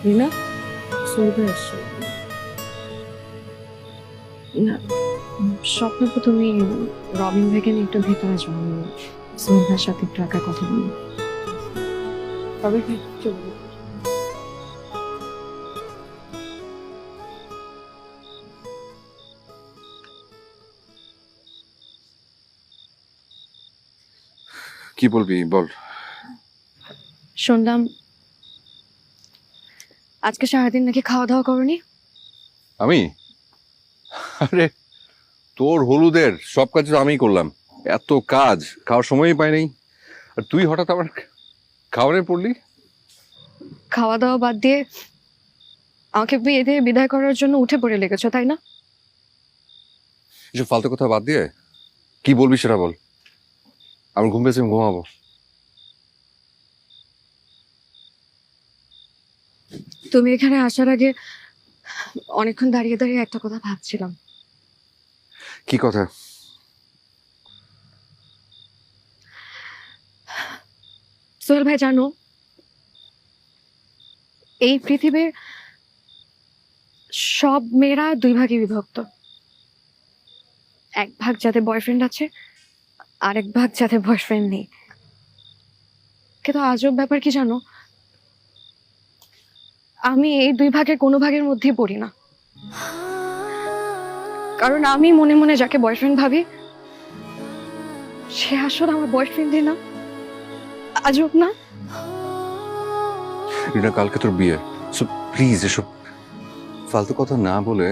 রিনা সুবিধা এসছো না? স্বপ্ন তো তুমি রবিন ভাইকে নিয়ে একটু ভেতরে যাও, সুমিত ভাইয়ের সাথে একটু একা কথা বলি। তবে চলবে। কি বলবি বল। শুনলাম আজকে সারাদিন নাকি খাওয়া দাওয়া করনি। আমি আরে তোর হলুদের সব কাজ তো আমিই করলাম, এত কাজ খাওয়ার সময়ই পাই নাই। আর তুই হঠাৎ আমার খাবারে পড়লি। খাওয়া দাওয়া বাদ দিয়ে আমাকে বিয়ে দিয়ে বিদায় করার জন্য উঠে পড়ে লেগেছো, তাই না? এসব ফালতু কথা বাদ দিয়ে কি বলবি সেটা বল। আমার ঘুম পেয়েছে, আমি ঘুমাবো। তুমি এখানে আসার আগে অনেকক্ষণ দাঁড়িয়ে দাঁড়িয়ে একটা কথা ভাবছিলাম। কি কথা? সোহেল ভাই, জানো এই পৃথিবীর সব মেয়েরা দুই ভাগে বিভক্ত। এক ভাগ যাদের বয়ফ্রেন্ড আছে, আরেক ভাগ যাদের বয়ফ্রেন্ড নেই। কিন্তু আজব ব্যাপার কি জানো, আমি এই দুই ভাগের কোনো ভাগের মধ্যেই পড়ি না। কারণ আমি মনে মনে যাকে বয়ফ্রেন্ড ভাবি সে আসলে আমার বয়ফ্রেন্ডই না। আজব না? রিনা, কালকে তোর বিয়ে, সো প্লিজ এসব ফালতু কথা না বলে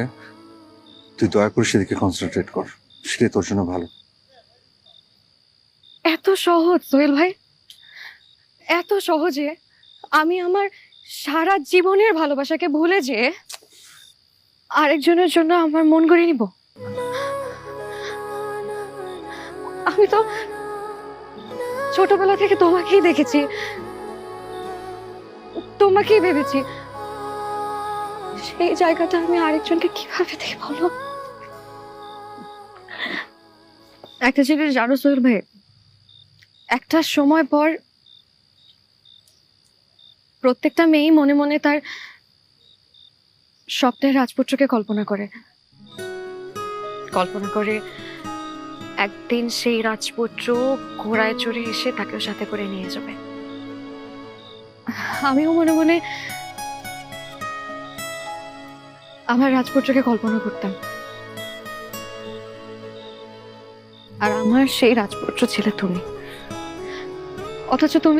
তুই দয়া করে সেদিকে কনসেন্ট্রেট কর, সেটাই তোর জন্য ভালো। এত সহজ সোহেল ভাই, এত সহজে আমি আমার সারা জীবনের ভালোবাসাকে ভুলে যেয়ে আরেকজনের জন্য আমার মন গড়ে নিব? আমি তো ছোটবেলা থেকে তোমাকেই দেখেছি, তোমাকেই ভেবেছি। সেই জায়গাটা আমি আরেকজনকে কিভাবে দেই বলো? একটা জিনিস জানো সোহেল ভাই, একটা সময় পর প্রত্যেকটা মেয়েই মনে মনে তার স্বপ্নের রাজপুত্রকে কল্পনা করে। কল্পনা করে একদিন সেই রাজপুত্র ঘোড়ায় চড়ে এসে তাকেও সাথে করে নিয়ে যাবে। আমিও মনে মনে আমার রাজপুত্রকে কল্পনা করতাম, আর আমার সেই রাজপুত্র ছিলে তুমি। অথচ তুমি